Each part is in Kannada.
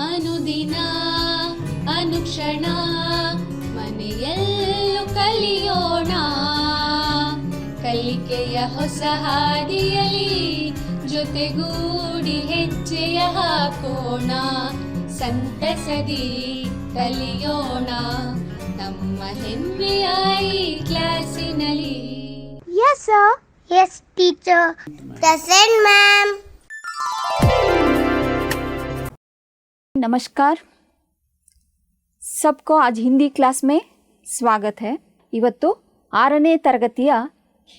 ಅನುದಿನ ಅನುಕ್ಷಣ ಮನೆಯಲ್ಲೂ ಕಲಿಯೋಣ, ಕಲಿಕೆಯ ಹೊಸ ಹಾದಿಯಲಿ ಜೊತೆಗೂಡಿ ಹೆಜ್ಜೆಯ ಹಾಕೋಣ, ಸಂತಸದಿ ಕಲಿಯೋಣ ನಮ್ಮ ಹೆಮ್ಮೆಯ ಈ ಕ್ಲಾಸಿನಲ್ಲಿ. Yes sir. Yes teacher. Present ma'am. नमस्कार सबको, आज हिंदी क्लास में स्वागत है. ಇವತ್ತು 6ನೇ ತರಗತಿಯ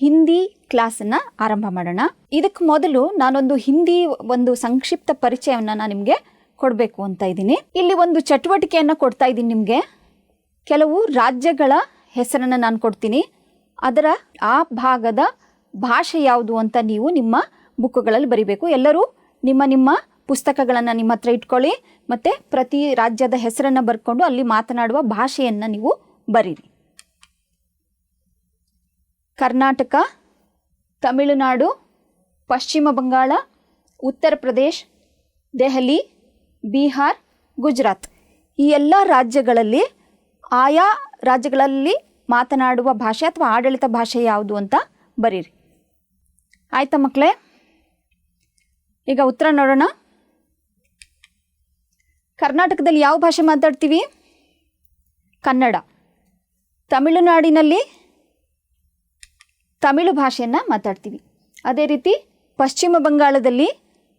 ಹಿಂದಿ ಕ್ಲಾಸನ್ನು ಆರಂಭ ಮಾಡೋಣ. ಇದಕ್ಕೆ ಮೊದಲು ನಾನೊಂದು ಹಿಂದಿ ಒಂದು ಸಂಕ್ಷಿಪ್ತ ಪರಿಚಯವನ್ನು ನಾನು ನಿಮಗೆ ಕೊಡಬೇಕು ಅಂತ ಇದ್ದೀನಿ. ಇಲ್ಲಿ ಒಂದು ಚಟುವಟಿಕೆಯನ್ನು ಕೊಡ್ತಾ ಇದ್ದೀನಿ ನಿಮಗೆ. ಕೆಲವು ರಾಜ್ಯಗಳ ಹೆಸರನ್ನು ನಾನು ಕೊಡ್ತೀನಿ, ಅದರ ಆ ಭಾಗದ ಭಾಷೆ ಯಾವುದು ಅಂತ ನೀವು ನಿಮ್ಮ ಬುಕ್ಗಳಲ್ಲಿ ಬರಿಬೇಕು. ಎಲ್ಲರೂ ನಿಮ್ಮ ನಿಮ್ಮ ಪುಸ್ತಕಗಳನ್ನು ನಿಮ್ಮ ಹತ್ರ ಇಟ್ಕೊಳ್ಳಿ, ಮತ್ತು ಪ್ರತಿ ರಾಜ್ಯದ ಹೆಸರನ್ನು ಬರ್ಕೊಂಡು ಅಲ್ಲಿ ಮಾತನಾಡುವ ಭಾಷೆಯನ್ನು ನೀವು ಬರೀರಿ. ಕರ್ನಾಟಕ, ತಮಿಳುನಾಡು, ಪಶ್ಚಿಮ ಬಂಗಾಳ, ಉತ್ತರ ಪ್ರದೇಶ್, ದೆಹಲಿ, ಬಿಹಾರ್, ಗುಜರಾತ್, ಈ ಎಲ್ಲ ರಾಜ್ಯಗಳಲ್ಲಿ ಆಯಾ ರಾಜ್ಯಗಳಲ್ಲಿ ಮಾತನಾಡುವ ಭಾಷೆ ಅಥವಾ ಆಡಳಿತ ಭಾಷೆ ಯಾವುದು ಅಂತ ಬರೀರಿ. ಆಯ್ತಾ ಮಕ್ಕಳೇ? ಈಗ ಉತ್ತರ ನೋಡೋಣ. ಕರ್ನಾಟಕದಲ್ಲಿ ಯಾವ ಭಾಷೆ ಮಾತಾಡ್ತೀವಿ? ಕನ್ನಡ. ತಮಿಳುನಾಡಿನಲ್ಲಿ ತಮಿಳು ಭಾಷೆಯನ್ನು ಮಾತಾಡ್ತೀವಿ. ಅದೇ ರೀತಿ ಪಶ್ಚಿಮ ಬಂಗಾಳದಲ್ಲಿ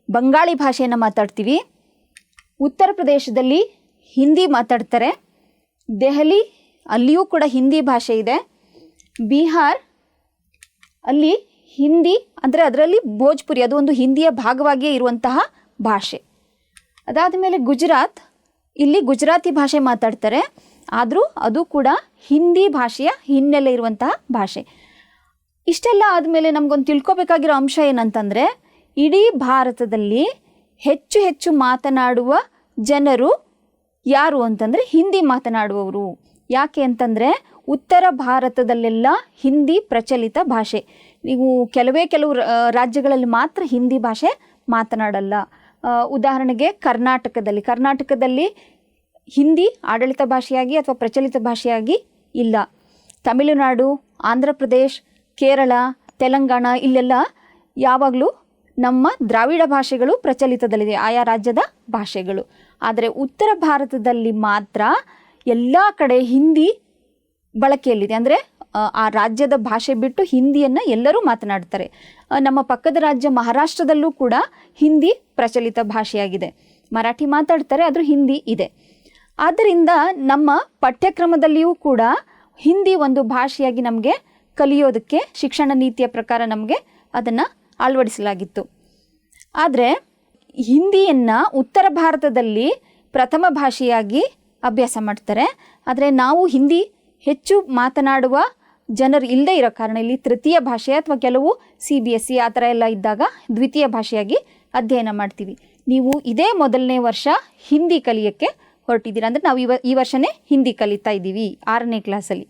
ಬಂಗಾಳಿ ಭಾಷೆಯನ್ನು ಮಾತಾಡ್ತೀವಿ. ಉತ್ತರ ಪ್ರದೇಶದಲ್ಲಿ ಹಿಂದಿ ಮಾತಾಡ್ತಾರೆ. ದೆಹಲಿ, ಅಲ್ಲಿಯೂ ಕೂಡ ಹಿಂದಿ ಭಾಷೆ ಇದೆ. ಬಿಹಾರ್, ಅಲ್ಲಿ ಹಿಂದಿ ಅಂದರೆ ಅದರಲ್ಲಿ ಭೋಜ್ಪುರಿ, ಅದು ಒಂದು ಹಿಂದಿಯ ಭಾಗವಾಗಿಯೇ ಇರುವಂತಹ ಭಾಷೆ. ಅದಾದ ಮೇಲೆ ಗುಜರಾತ್, ಇಲ್ಲಿ ಗುಜರಾತಿ ಭಾಷೆ ಮಾತಾಡ್ತಾರೆ, ಆದರೂ ಅದು ಕೂಡ ಹಿಂದಿ ಭಾಷೆಯ ಹಿನ್ನೆಲೆ ಇರುವಂತಹ ಭಾಷೆ. ಇಷ್ಟೆಲ್ಲ ಆದಮೇಲೆ ನಮಗೊಂದು ತಿಳ್ಕೊಬೇಕಾಗಿರೋ ಅಂಶ ಏನಂತಂದರೆ, ಇಡೀ ಭಾರತದಲ್ಲಿ ಹೆಚ್ಚು ಹೆಚ್ಚು ಮಾತನಾಡುವ ಜನರು ಯಾರು ಅಂತಂದರೆ ಹಿಂದಿ ಮಾತನಾಡುವವರು. ಯಾಕೆ ಅಂತಂದರೆ ಉತ್ತರ ಭಾರತದಲ್ಲೆಲ್ಲ ಹಿಂದಿ ಪ್ರಚಲಿತ ಭಾಷೆ. ನೀವು ಕೆಲವು ರಾಜ್ಯಗಳಲ್ಲಿ ಮಾತ್ರ ಹಿಂದಿ ಭಾಷೆ ಮಾತನಾಡಲ್ಲ. ಉದಾಹರಣೆಗೆ ಕರ್ನಾಟಕದಲ್ಲಿ ಹಿಂದಿ ಆಡಳಿತ ಭಾಷೆಯಾಗಿ ಅಥವಾ ಪ್ರಚಲಿತ ಭಾಷೆಯಾಗಿ ಇಲ್ಲ. ತಮಿಳುನಾಡು, ಆಂಧ್ರ ಪ್ರದೇಶ್, ಕೇರಳ, ತೆಲಂಗಾಣ, ಇಲ್ಲೆಲ್ಲ ಯಾವಾಗಲೂ ನಮ್ಮ ದ್ರಾವಿಡ ಭಾಷೆಗಳು ಪ್ರಚಲಿತದಲ್ಲಿದೆ, ಆಯಾ ರಾಜ್ಯದ ಭಾಷೆಗಳು. ಆದರೆ ಉತ್ತರ ಭಾರತದಲ್ಲಿ ಮಾತ್ರ ಎಲ್ಲ ಕಡೆ ಹಿಂದಿ ಬಳಕೆಯಲ್ಲಿದೆ. ಅಂದರೆ ಆ ರಾಜ್ಯದ ಭಾಷೆ ಬಿಟ್ಟು ಹಿಂದಿಯನ್ನು ಎಲ್ಲರೂ ಮಾತನಾಡ್ತಾರೆ. ನಮ್ಮ ಪಕ್ಕದ ರಾಜ್ಯ ಮಹಾರಾಷ್ಟ್ರದಲ್ಲೂ ಕೂಡ ಹಿಂದಿ ಪ್ರಚಲಿತ ಭಾಷೆಯಾಗಿದೆ. ಮರಾಠಿ ಮಾತಾಡ್ತಾರೆ, ಆದರೂ ಹಿಂದಿ ಇದೆ. ಆದ್ದರಿಂದ ನಮ್ಮ ಪಠ್ಯಕ್ರಮದಲ್ಲಿಯೂ ಕೂಡ ಹಿಂದಿ ಒಂದು ಭಾಷೆಯಾಗಿ ನಮಗೆ ಕಲಿಯೋದಕ್ಕೆ ಶಿಕ್ಷಣ ನೀತಿಯ ಪ್ರಕಾರ ನಮಗೆ ಅದನ್ನು ಅಳವಡಿಸಲಾಗಿತ್ತು. ಆದರೆ ಹಿಂದಿಯನ್ನು ಉತ್ತರ ಭಾರತದಲ್ಲಿ ಪ್ರಥಮ ಭಾಷೆಯಾಗಿ ಅಭ್ಯಾಸ ಮಾಡ್ತಾರೆ. ಆದರೆ ನಾವು ಹಿಂದಿ ಹೆಚ್ಚು ಮಾತನಾಡುವ ಜನರು ಇಲ್ಲದೇ ಇರೋ ಕಾರಣ ಇಲ್ಲಿ ತೃತೀಯ ಭಾಷೆ ಅಥವಾ ಕೆಲವು CBSE ಆ ಥರ ಎಲ್ಲ ಇದ್ದಾಗ ದ್ವಿತೀಯ ಭಾಷೆಯಾಗಿ ಅಧ್ಯಯನ ಮಾಡ್ತೀವಿ. ನೀವು ಇದೇ ಮೊದಲನೇ ವರ್ಷ ಹಿಂದಿ ಕಲಿಯೋಕ್ಕೆ ಹೊರಟಿದ್ದೀರ. ಅಂದರೆ ನಾವು ಈ ವರ್ಷನೇ ಹಿಂದಿ ಕಲಿತಾ ಇದ್ದೀವಿ 6ನೇ ಕ್ಲಾಸಲ್ಲಿ.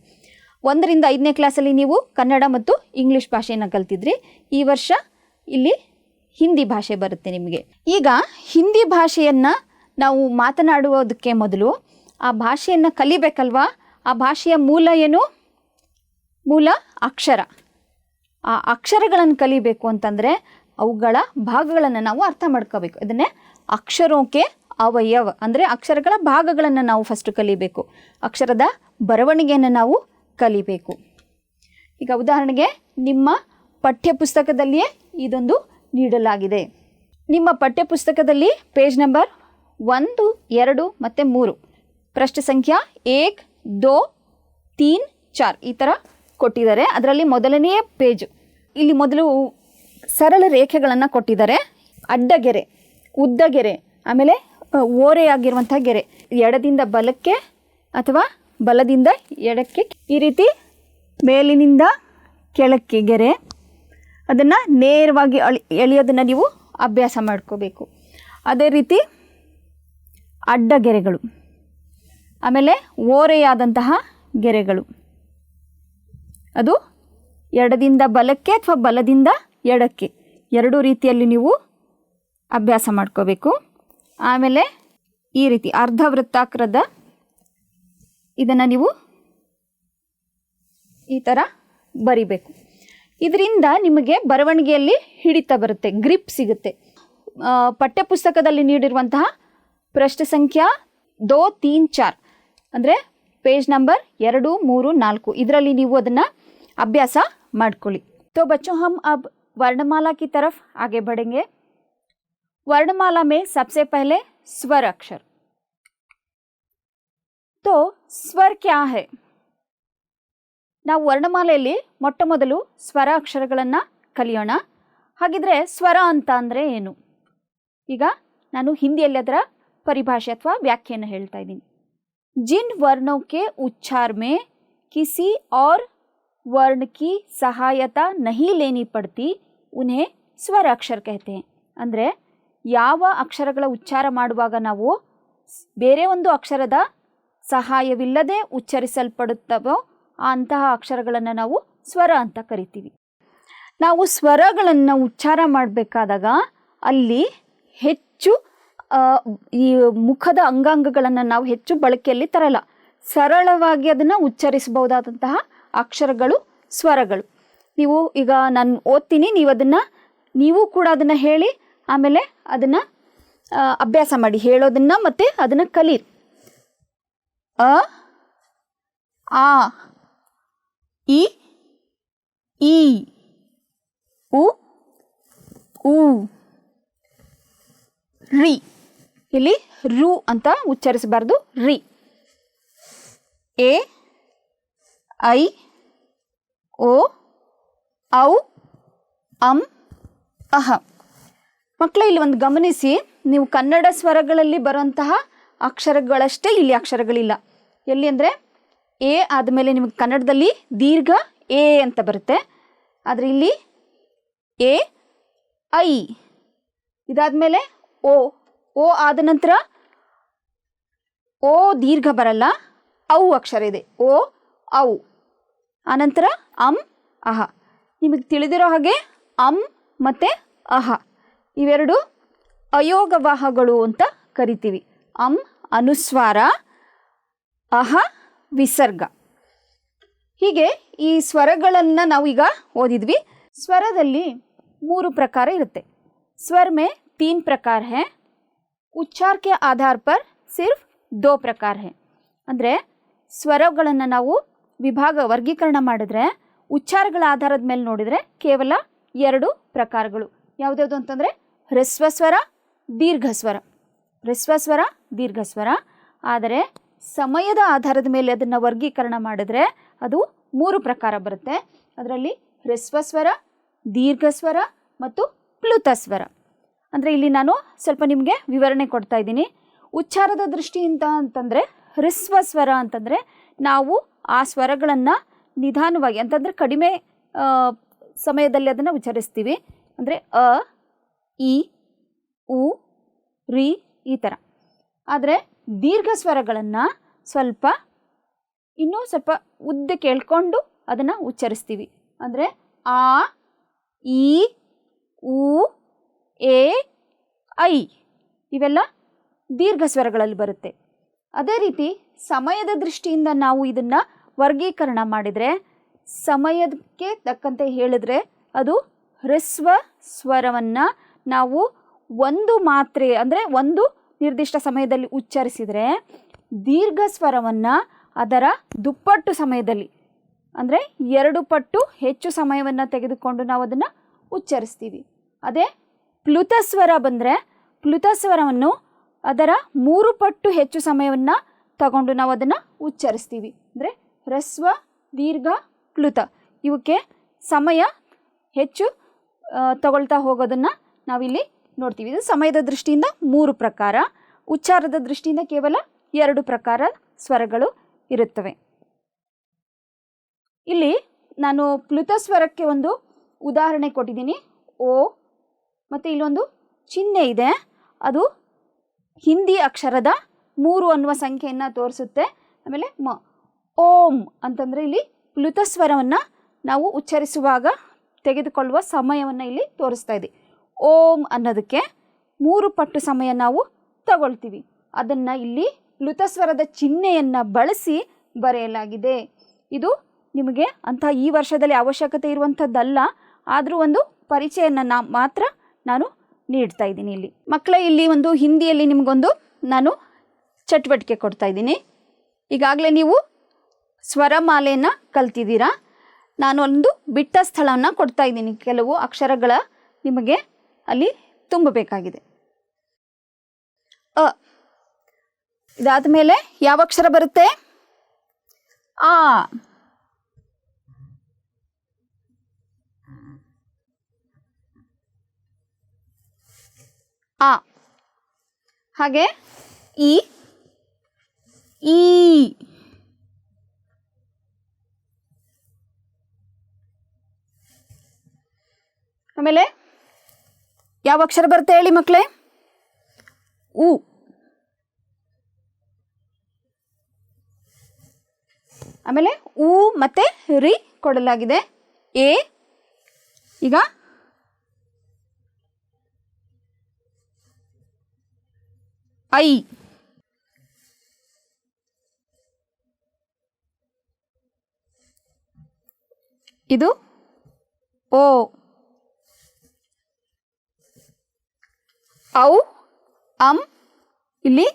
1ರಿಂದ 5ನೇ ಕ್ಲಾಸಲ್ಲಿ ನೀವು ಕನ್ನಡ ಮತ್ತು ಇಂಗ್ಲೀಷ್ ಭಾಷೆಯನ್ನು ಕಲ್ತಿದ್ರಿ. ಈ ವರ್ಷ ಇಲ್ಲಿ ಹಿಂದಿ ಭಾಷೆ ಬರುತ್ತೆ ನಿಮಗೆ. ಈಗ ಹಿಂದಿ ಭಾಷೆಯನ್ನು ನಾವು ಮಾತನಾಡುವುದಕ್ಕೆ ಮೊದಲು ಆ ಭಾಷೆಯನ್ನು ಕಲಿಬೇಕಲ್ವಾ? ಆ ಭಾಷೆಯ ಮೂಲ ಏನು? ಮೂಲ ಅಕ್ಷರ. ಆ ಅಕ್ಷರಗಳನ್ನು ಕಲಿಬೇಕು ಅಂತಂದರೆ ಅವುಗಳ ಭಾಗಗಳನ್ನು ನಾವು ಅರ್ಥ ಮಾಡ್ಕೋಬೇಕು. ಇದನ್ನೇ ಅಕ್ಷರೋಕೆ ಅವಯವ ಅಂದರೆ ಅಕ್ಷರಗಳ ಭಾಗಗಳನ್ನು ನಾವು ಫಸ್ಟು ಕಲಿಬೇಕು. ಅಕ್ಷರದ ಬರವಣಿಗೆಯನ್ನು ನಾವು ಕಲಿಬೇಕು. ಈಗ ಉದಾಹರಣೆಗೆ ನಿಮ್ಮ ಪಠ್ಯಪುಸ್ತಕದಲ್ಲಿಯೇ ಇದೊಂದು ನೀಡಲಾಗಿದೆ. ನಿಮ್ಮ ಪಠ್ಯಪುಸ್ತಕದಲ್ಲಿ ಪೇಜ್ ನಂಬರ್ 1, 2 ಮತ್ತು 3 ಪ್ರಶ್ನೆ ಸಂಖ್ಯಾ 1, 2, 3, 4 ಈ ಥರ ಕೊಟ್ಟಿದ್ದಾರೆ. ಅದರಲ್ಲಿ ಮೊದಲನೆಯ ಪೇಜು ಇಲ್ಲಿ ಮೊದಲು ಸರಳ ರೇಖೆಗಳನ್ನು ಕೊಟ್ಟಿದ್ದಾರೆ. ಅಡ್ಡಗೆರೆ, ಉದ್ದಗೆರೆ, ಆಮೇಲೆ ಓರೆಯಾಗಿರುವಂಥ ಗೆರೆ, ಎಡದಿಂದ ಬಲಕ್ಕೆ ಅಥವಾ ಬಲದಿಂದ ಎಡಕ್ಕೆ, ಈ ರೀತಿ ಮೇಲಿನಿಂದ ಕೆಳಕ್ಕೆ ಗೆರೆ, ಅದನ್ನು ನೇರವಾಗಿ ಎಳೆಯೋದನ್ನು ನೀವು ಅಭ್ಯಾಸ ಮಾಡ್ಕೋಬೇಕು. ಅದೇ ರೀತಿ ಅಡ್ಡಗೆರೆಗಳು, ಆಮೇಲೆ ಓರೆಯಾದಂತಹ ಗೆರೆಗಳು, ಅದು ಎಡದಿಂದ ಬಲಕ್ಕೆ ಅಥವಾ ಬಲದಿಂದ ಎಡಕ್ಕೆ ಎರಡೂ ರೀತಿಯಲ್ಲಿ ನೀವು ಅಭ್ಯಾಸ ಮಾಡ್ಕೋಬೇಕು. ಆಮೇಲೆ ಈ ರೀತಿ ಅರ್ಧ ವೃತ್ತಾಕಾರದ ಇದನ್ನು ನೀವು ಈ ಥರ ಬರಿಬೇಕು. ಇದರಿಂದ ನಿಮಗೆ ಬರವಣಿಗೆಯಲ್ಲಿ ಹಿಡಿತ ಬರುತ್ತೆ, ಗ್ರಿಪ್ ಸಿಗುತ್ತೆ. ಪಠ್ಯಪುಸ್ತಕದಲ್ಲಿ ನೀಡಿರುವಂತಹ ಪ್ರಶ್ನೆ ಸಂಖ್ಯಾ 2, 3, 4 ಅಂದರೆ ಪೇಜ್ ನಂಬರ್ 2, 3, 4 ಇದರಲ್ಲಿ ನೀವು ಅದನ್ನು ಅಭ್ಯಾಸ ಮಾಡ್ಕೊಳ್ಳಿ. तो बच्चों हम अब वर्णमाला की तरफ आगे बढ़ेंगे. वर्णमाला में सबसे पहले स्वर अक्षर. तो स्वर क्या है? ನಾವು ವರ್ಣಮಾಲೆಯಲ್ಲಿ ಮೊಟ್ಟ ಮೊದಲು ಸ್ವರ ಅಕ್ಷರಗಳನ್ನು ಕಲಿಯೋಣ. ಹಾಗಿದ್ರೆ ಸ್ವರ ಅಂತ ಅಂದರೆ ಏನು? ಈಗ ನಾನು ಹಿಂದಿಯಲ್ಲಿ ಅದರ ಪರಿಭಾಷೆ ಅಥವಾ ವ್ಯಾಖ್ಯಾನ ಹೇಳ್ತಾ ಇದ್ದೀನಿ. जिन वर्णों के उच्चार में किसी और वर्ण की सहायता नहीं लेनी पड़ती उन्हें स्वर अक्षर कहते हैं. ಅಂದರೆ ಯಾವ ಅಕ್ಷರಗಳ ಉಚ್ಚಾರ ಮಾಡುವಾಗ ನಾವು ಬೇರೆ ಒಂದು ಅಕ್ಷರದ ಸಹಾಯವಿಲ್ಲದೆ ಉಚ್ಚರಿಸಲ್ಪಡುತ್ತವೋ ಅಂತಹ ಅಕ್ಷರಗಳನ್ನು ನಾವು ಸ್ವರ ಅಂತ ಕರಿತೀವಿ. ನಾವು ಸ್ವರಗಳನ್ನು ಉಚ್ಚಾರ ಮಾಡಬೇಕಾದಾಗ ಅಲ್ಲಿ ಹೆಚ್ಚು ಈ ಮುಖದ ಅಂಗಾಂಗಗಳನ್ನು ನಾವು ಹೆಚ್ಚು ಬಳಕೆಯಲ್ಲಿ ತರಲ್ಲ. ಸರಳವಾಗಿ ಅದನ್ನು ಉಚ್ಚರಿಸಬಹುದಾದಂತಹ ಅಕ್ಷರಗಳು ಸ್ವರಗಳು. ನೀವು ಈಗ ನಾನು ಓದ್ತೀನಿ, ನೀವು ಕೂಡ ಅದನ್ನು ಹೇಳಿ ಆಮೇಲೆ ಅದನ್ನು ಅಭ್ಯಾಸ ಮಾಡಿ, ಹೇಳೋದನ್ನು ಮತ್ತು ಅದನ್ನು ಕಲೀರಿ. ಅ, ಆ, ಇ, ಈ, ಉ, ಊ, ರಿ. ಇಲ್ಲಿ ರು ಅಂತ ಉಚ್ಚರಿಸಬಾರ್ದು, ರಿ. ಎ, ಐ, ಓ, ಔ, ಅಂ, ಅಹ. ಮಕ್ಕಳೇ ಇಲ್ಲಿ ಒಂದು ಗಮನಿಸಿ, ನೀವು ಕನ್ನಡ ಸ್ವರಗಳಲ್ಲಿ ಬರುವಂತಹ ಅಕ್ಷರಗಳಷ್ಟೇ ಇಲ್ಲಿ ಅಕ್ಷರಗಳಿಲ್ಲ. ಎಲ್ಲಿ ಅಂದರೆ ಎ ಆದಮೇಲೆ ನಿಮಗೆ ಕನ್ನಡದಲ್ಲಿ ದೀರ್ಘ ಎ ಅಂತ ಬರುತ್ತೆ, ಆದರೆ ಇಲ್ಲಿ ಎ, ಐ, ಇದಾದಮೇಲೆ ಓ, ಓ ಆದ ನಂತರ ಓ ದೀರ್ಘ ಬರಲ್ಲ, ಔ ಅಕ್ಷರ ಇದೆ, ಓ, ಔ. ಆನಂತರ ಅಂ, ಅಹ. ನಿಮಗೆ ತಿಳಿದಿರೋ ಹಾಗೆ ಅಂ ಮತ್ತು ಅಹ ಇವೆರಡು ಅಯೋಗವಾಹಗಳು ಅಂತ ಕರಿತೀವಿ. ಅಂ ಅನುಸ್ವಾರ, ಅಹ ವಿಸರ್ಗ. ಹೀಗೆ ಈ ಸ್ವರಗಳನ್ನು ನಾವು ಈಗ ಓದಿದ್ವಿ. ಸ್ವರದಲ್ಲಿ 3 ಪ್ರಕಾರ ಇರುತ್ತೆ. स्वर में 3 प्रकार हैं. उच्चार के आधार पर सिर्फ 2 प्रकार हैं. ಅಂದರೆ ಸ್ವರಗಳನ್ನು ನಾವು ವರ್ಗೀಕರಣ ಮಾಡಿದ್ರೆ ಉಚ್ಚಾರಗಳ ಆಧಾರದ ಮೇಲೆ ನೋಡಿದರೆ ಕೇವಲ 2 ಪ್ರಕಾರಗಳು. ಯಾವುದ್ಯಾವುದು ಅಂತಂದರೆ ಹ್ರಸ್ವಸ್ವರ, ದೀರ್ಘಸ್ವರ. ಹ್ರಸ್ವಸ್ವರ, ದೀರ್ಘಸ್ವರ. ಆದರೆ ಸಮಯದ ಆಧಾರದ ಮೇಲೆ ಅದನ್ನು ವರ್ಗೀಕರಣ ಮಾಡಿದ್ರೆ ಅದು 3 ಪ್ರಕಾರ ಬರುತ್ತೆ. ಅದರಲ್ಲಿ ಹ್ರಸ್ವಸ್ವರ, ದೀರ್ಘಸ್ವರ ಮತ್ತು ಪ್ಲುತಸ್ವರ. ಅಂದರೆ ಇಲ್ಲಿ ನಾನು ಸ್ವಲ್ಪ ನಿಮಗೆ ವಿವರಣೆ ಕೊಡ್ತಾ ಇದ್ದೀನಿ. ಉಚ್ಚಾರದ ದೃಷ್ಟಿಯಿಂದ ಅಂತಂದರೆ ಹ್ರಸ್ವಸ್ವರ ಅಂತಂದರೆ ನಾವು ಆ ಸ್ವರಗಳನ್ನು ನಿಧಾನವಾಗಿ ಅಂತಂದರೆ ಕಡಿಮೆ ಸಮಯದಲ್ಲಿ ಅದನ್ನು ಉಚ್ಚರಿಸ್ತೀವಿ. ಅಂದರೆ ಅ, ಇ, ಉ, ರಿ ಈ ಥರ. ಆದರೆ ದೀರ್ಘ ಸ್ವರಗಳನ್ನು ಇನ್ನೂ ಸ್ವಲ್ಪ ಉದ್ದ ಕೇಳ್ಕೊಂಡು ಅದನ್ನು ಉಚ್ಚರಿಸ್ತೀವಿ. ಅಂದರೆ ಆ, ಈ, ಉ, ಎ, ಐ ಇವೆಲ್ಲ ದೀರ್ಘ ಸ್ವರಗಳಲ್ಲಿ ಬರುತ್ತೆ. ಅದೇ ರೀತಿ ಸಮಯದ ದೃಷ್ಟಿಯಿಂದ ನಾವು ಇದನ್ನು ವರ್ಗೀಕರಣ ಮಾಡಿದರೆ ಸಮಯಕ್ಕೆ ತಕ್ಕಂತೆ ಹೇಳಿದ್ರೆ ಅದು ಹ್ರಸ್ವ ಸ್ವರವನ್ನು ನಾವು ಒಂದು ಮಾತ್ರೆ ಅಂದರೆ ಒಂದು ನಿರ್ದಿಷ್ಟ ಸಮಯದಲ್ಲಿ ಉಚ್ಚರಿಸಿದರೆ ದೀರ್ಘ ಸ್ವರವನ್ನು ಅದರ ದುಪ್ಪಟ್ಟು ಸಮಯದಲ್ಲಿ ಅಂದರೆ 2 ಪಟ್ಟು ಹೆಚ್ಚು ಸಮಯವನ್ನು ತೆಗೆದುಕೊಂಡು ನಾವು ಅದನ್ನು ಉಚ್ಚರಿಸ್ತೀವಿ. ಅದೇ ಪ್ಲುತಸ್ವರ ಬಂದರೆ ಪ್ಲುತಸ್ವರವನ್ನು ಅದರ 3 ಪಟ್ಟು ಹೆಚ್ಚು ಸಮಯವನ್ನು ತಗೊಂಡು ನಾವು ಅದನ್ನು ಉಚ್ಚರಿಸ್ತೀವಿ. ಅಂದರೆ ಹ್ರಸ್ವ, ದೀರ್ಘ, ಪ್ಲುತ ಇವಕ್ಕೆ ಸಮಯ ಹೆಚ್ಚು ತಗೊಳ್ತಾ ಹೋಗೋದನ್ನು ನಾವಿಲ್ಲಿ ನೋಡ್ತೀವಿ. ಇದು ಸಮಯದ ದೃಷ್ಟಿಯಿಂದ 3 ಪ್ರಕಾರ, ಉಚ್ಚಾರದ ದೃಷ್ಟಿಯಿಂದ ಕೇವಲ 2 ಪ್ರಕಾರ ಸ್ವರಗಳು ಇರುತ್ತವೆ. ಇಲ್ಲಿ ನಾನು ಪ್ಲುತ ಸ್ವರಕ್ಕೆ ಒಂದು ಉದಾಹರಣೆ ಕೊಟ್ಟಿದ್ದೀನಿ. ಓ ಮತ್ತು ಇಲ್ಲೊಂದು ಚಿಹ್ನೆ ಇದೆ, ಅದು ಹಿಂದಿ ಅಕ್ಷರದ 3 ಅನ್ನುವ ಸಂಖ್ಯೆಯನ್ನು ತೋರಿಸುತ್ತೆ. ಆಮೇಲೆ ಮ. ಓಂ ಅಂತಂದರೆ ಇಲ್ಲಿ ಪ್ಲುತ ಸ್ವರವನ್ನು ನಾವು ಉಚ್ಚರಿಸುವಾಗ ತೆಗೆದುಕೊಳ್ಳುವ ಸಮಯವನ್ನು ಇಲ್ಲಿ ತೋರಿಸ್ತಾ ಇದೆ. ಓಂ ಅನ್ನೋದಕ್ಕೆ 3 ಪಟ್ಟು ಸಮಯ ನಾವು ತಗೊಳ್ತೀವಿ. ಅದನ್ನು ಇಲ್ಲಿ ಪ್ಲುತಸ್ವರದ ಚಿಹ್ನೆಯನ್ನು ಬಳಸಿ ಬರೆಯಲಾಗಿದೆ. ಇದು ನಿಮಗೆ ಅಂಥ ಈ ವರ್ಷದಲ್ಲಿ ಅವಶ್ಯಕತೆ ಇರುವಂಥದ್ದಲ್ಲ, ಆದರೂ ಒಂದು ಪರಿಚಯನ ಮಾತ್ರ ನಾನು ನೀಡ್ತಾ ಇದ್ದೀನಿ. ಇಲ್ಲಿ ಮಕ್ಕಳೇ, ಇಲ್ಲಿ ಒಂದು ಹಿಂದಿಯಲ್ಲಿ ನಿಮಗೊಂದು ನಾನು ಚಟುವಟಿಕೆ ಕೊಡ್ತಾ ಇದ್ದೀನಿ. ಈಗಾಗಲೇ ನೀವು ಸ್ವರಮಾಲೆಯನ್ನು ಕಲ್ತಿದ್ದೀರಾ. ನಾನು ಒಂದು ಬಿಟ್ಟ ಸ್ಥಳವನ್ನು ಕೊಡ್ತಾ ಇದ್ದೀನಿ. ಕೆಲವು ಅಕ್ಷರಗಳ ನಿಮಗೆ ಅಲ್ಲಿ ತುಂಬಬೇಕಾಗಿದೆ. ಅ ಇದಾದ ಮೇಲೆ ಯಾವ ಅಕ್ಷರ ಬರುತ್ತೆ? ಆ. ಆ. ಹಾಗೆ ಈ. ಈ. ಆಮೇಲೆ ಯಾವ ಅಕ್ಷರ ಬರುತ್ತೆ ಹೇಳಿ ಮಕ್ಕಳೇ? ಉ. ಆಮೇಲೆ ಉ ಮತ್ತೆ ರಿ ಕೊಡಲಾಗಿದೆ. ಎ. ಈಗ ಐ. ಇದು ಓ. ಔ, ಅಂ, ಇಲ್ಲಿ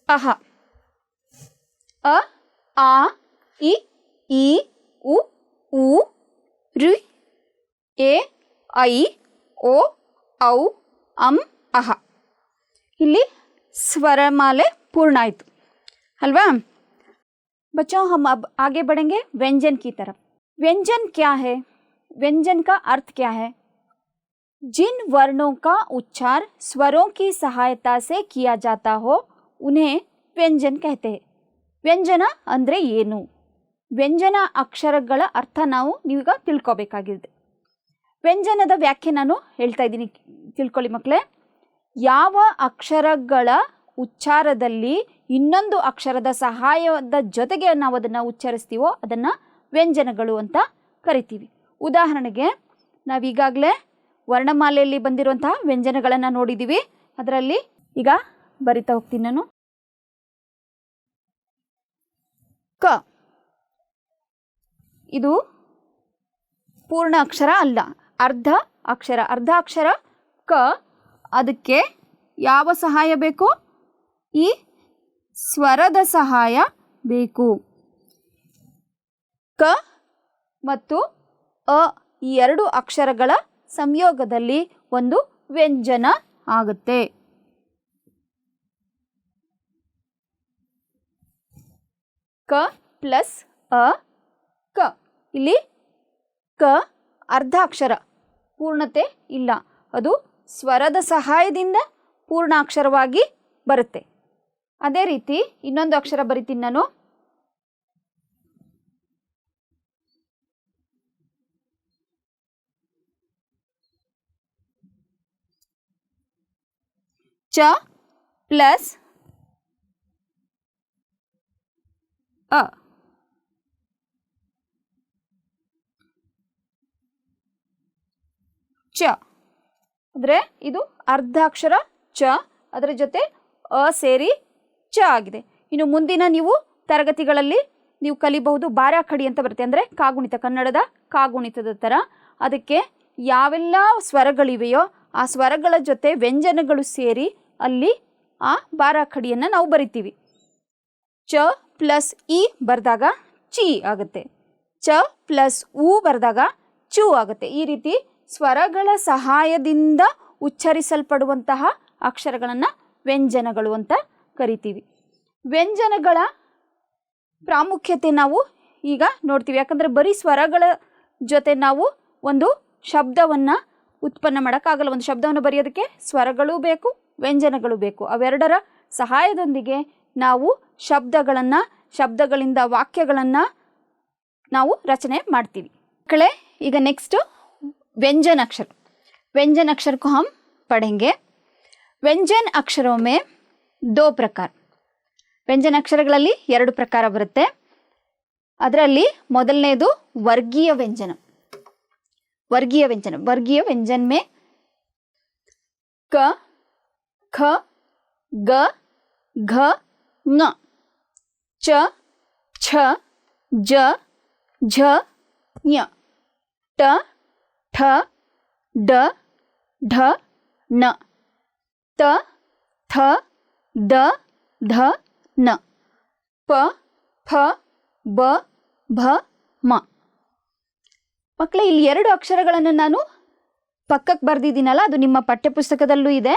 ಅಹ. ಅ, ಆ, ಇ, ಈ, ಉ, ಊ, ಋ, ಎ, ಐ, ಓ, ಔ, ಅಂ, ಅಹ. ಇಲ್ಲಿ ಸ್ವರಮಾಲೆ पूर्ण आयतु अल्वा। बच्चों हम अब आगे बढ़ेंगे व्यंजन की तरफ। व्यंजन क्या है? व्यंजन का अर्थ क्या है? जिन वर्णों का उच्चार स्वरों की सहायता से किया जाता हो उन्हें व्यंजन कहते हैं। ವ್ಯಂಜನ ಅಂದರೆ ಏನು? ವ್ಯಂಜನ ಅಕ್ಷರಗಳ ಅರ್ಥ ನೀವೀಗ ತಿಳ್ಕೊಬೇಕಾಗಿದೆ. ವ್ಯಂಜನದ ವ್ಯಾಖ್ಯೆ ನಾನು ಹೇಳ್ತಾ ಇದ್ದೀನಿ, ತಿಳ್ಕೊಳ್ಳಿ ಮಕ್ಕಳೇ. ಯಾವ ಅಕ್ಷರಗಳ ಉಚ್ಚಾರದಲ್ಲಿ ಇನ್ನೊಂದು ಅಕ್ಷರದ ಸಹಾಯದ ಜೊತೆಗೆ ನಾವು ಅದನ್ನು ಉಚ್ಚರಿಸ್ತೀವೋ ಅದನ್ನು ವ್ಯಂಜನಗಳು ಅಂತ ಕರಿತೀವಿ. ಉದಾಹರಣೆಗೆ ನಾವೀಗಾಗಲೇ ವರ್ಣಮಾಲೆಯಲ್ಲಿ ಬಂದಿರುವಂತಹ ವ್ಯಂಜನಗಳನ್ನು ನೋಡಿದ್ದೀವಿ. ಅದರಲ್ಲಿ ಈಗ ಬರಿತಾ ಹೋಗ್ತೀನಿ ನಾನು. ಕ ಇದು ಪೂರ್ಣ ಅಕ್ಷರ ಅಲ್ಲ, ಅರ್ಧ ಅಕ್ಷರ. ಅರ್ಧ ಅಕ್ಷರ ಕ. ಅದಕ್ಕೆ ಯಾವ ಸಹಾಯ ಬೇಕು? ಈ ಸ್ವರದ ಸಹಾಯ ಬೇಕು. ಕ ಮತ್ತು ಅ ಈ ಎರಡು ಅಕ್ಷರಗಳ ಸಂಯೋಗದಲ್ಲಿ ಒಂದು ವ್ಯಂಜನ ಆಗುತ್ತೆ. ಕ ಪ್ಲಸ್ ಅ ಕ. ಇಲ್ಲಿ ಕ ಅರ್ಧ ಅಕ್ಷರ, ಪೂರ್ಣತೆ ಇಲ್ಲ, ಅದು ಸ್ವರದ ಸಹಾಯದಿಂದ ಪೂರ್ಣಾಕ್ಷರವಾಗಿ ಬರುತ್ತೆ. ಅದೇ ರೀತಿ ಇನ್ನೊಂದು ಅಕ್ಷರ ಬರಿತೀನಿ ನಾನು. ಚ ಪ್ಲಸ್ ಅ. ಚ ಅಂದರೆ ಇದು ಅರ್ಧ ಅಕ್ಷರ ಚ, ಅದರ ಜೊತೆ ಅ ಸೇರಿ ಚ ಆಗಿದೆ. ಇನ್ನು ಮುಂದಿನ ನೀವು ತರಗತಿಗಳಲ್ಲಿ ನೀವು ಕಲಿಬಹುದು ಬಾರಾಖಡಿ ಅಂತ ಬರುತ್ತೆ, ಅಂದರೆ ಕಾಗುಣಿತ, ಕನ್ನಡದ ಕಾಗುಣಿತದ ಥರ. ಅದಕ್ಕೆ ಯಾವೆಲ್ಲ ಸ್ವರಗಳಿವೆಯೋ ಆ ಸ್ವರಗಳ ಜೊತೆ ವ್ಯಂಜನಗಳು ಸೇರಿ ಅಲ್ಲಿ ಆ ಬಾರಾಖಡಿಯನ್ನು ನಾವು ಬರಿತೀವಿ. ಚ ಪ್ಲಸ್ ಇ ಬರೆದಾಗ ಚಿ ಆಗುತ್ತೆ, ಚ ಪ್ಲಸ್ ಉ ಬರೆದಾಗ ಚು ಆಗುತ್ತೆ. ಈ ರೀತಿ ಸ್ವರಗಳ ಸಹಾಯದಿಂದ ಉಚ್ಚರಿಸಲ್ಪಡುವಂತಹ ಅಕ್ಷರಗಳನ್ನು ವ್ಯಂಜನಗಳು ಅಂತ ಕರಿತೀವಿ. ವ್ಯಂಜನಗಳ ಪ್ರಾಮುಖ್ಯತೆ ನಾವು ಈಗ ನೋಡ್ತೀವಿ. ಯಾಕಂದರೆ ಬರೀ ಸ್ವರಗಳ ಜೊತೆ ನಾವು ಒಂದು ಶಬ್ದವನ್ನು ಉತ್ಪನ್ನ ಮಾಡೋಕ್ಕಾಗಲ್ಲ. ಒಂದು ಶಬ್ದವನ್ನು ಬರೆಯೋದಕ್ಕೆ ಸ್ವರಗಳು ಬೇಕು, ವ್ಯಂಜನಗಳು ಬೇಕು. ಅವೆರಡರ ಸಹಾಯದೊಂದಿಗೆ ನಾವು ಶಬ್ದಗಳಿಂದ ವಾಕ್ಯಗಳನ್ನು ನಾವು ರಚನೆ ಮಾಡ್ತೀವಿ. ಮಕ್ಕಳೇ, ಈಗ ನೆಕ್ಸ್ಟು व्यंजन अक्षर। व्यंजन अक्षर को हम पढ़ेंगे। व्यंजन अक्षरों में दो प्रकार। ವ್ಯಂಜನ ಅಕ್ಷರಗಳಲ್ಲಿ ಎರಡು ಪ್ರಕಾರ ಬರುತ್ತೆ. ಅದರಲ್ಲಿ ಮೊದಲನೇದು ವರ್ಗೀಯ ವ್ಯಂಜನ। वर्गीय व्यंजन में ಕ ಖ ಗ ಘ ङ ಚ ಛ ಜ ಝ ಞ ಟ ಠ ಡ ಢ ಣ ತ ಥ ದ ಧ ನ ಪ ಫ ಬ ಭ ಮ. ಮಕ್ಕಳೇ, ಇಲ್ಲಿ 2 ಅಕ್ಷರಗಳನ್ನು ನಾನು ಪಕ್ಕಕ್ಕೆ ಬರೆದಿದ್ದೀನಲ್ಲ, ಅದು ನಿಮ್ಮ ಪಠ್ಯಪುಸ್ತಕದಲ್ಲೂ ಇದೆ.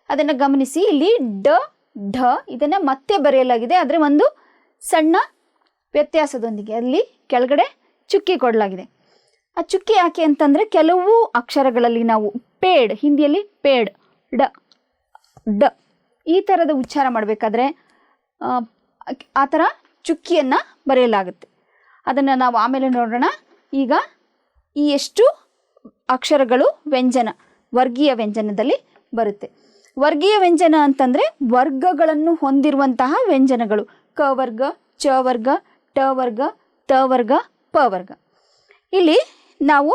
ಅದನ್ನು ಗಮನಿಸಿ. ಇಲ್ಲಿ ಡ ಢ ಇದನ್ನು ಮತ್ತೆ ಬರೆಯಲಾಗಿದೆ, ಆದರೆ ಒಂದು ಸಣ್ಣ ವ್ಯತ್ಯಾಸದೊಂದಿಗೆ. ಅಲ್ಲಿ ಕೆಳಗಡೆ ಚುಕ್ಕಿ ಕೊಡಲಾಗಿದೆ. ಆ ಚುಕ್ಕಿ ಯಾಕೆ ಅಂತಂದರೆ, ಕೆಲವು ಅಕ್ಷರಗಳಲ್ಲಿ ನಾವು ಪೇಡ್, ಹಿಂದಿಯಲ್ಲಿ ಪೇಡ್, ಡ ಡ ಈ ಥರದ ಉಚ್ಚಾರ ಮಾಡಬೇಕಾದ್ರೆ ಆ ಥರ ಚುಕ್ಕಿಯನ್ನು ಬರೆಯಲಾಗುತ್ತೆ. ಅದನ್ನು ನಾವು ಆಮೇಲೆ ನೋಡೋಣ. ಈಗ ಈ ಎಷ್ಟು ಅಕ್ಷರಗಳು ವ್ಯಂಜನ, ವರ್ಗೀಯ ವ್ಯಂಜನದಲ್ಲಿ ಬರುತ್ತೆ. ವರ್ಗೀಯ ವ್ಯಂಜನ ಅಂತಂದರೆ ವರ್ಗಗಳನ್ನು ಹೊಂದಿರುವಂತಹ ವ್ಯಂಜನಗಳು. ಕ ವರ್ಗ, ಚ ವರ್ಗ, ಟ ವರ್ಗ, ತ ವರ್ಗ, ಪ ವರ್ಗ. ಇಲ್ಲಿ ನಾವು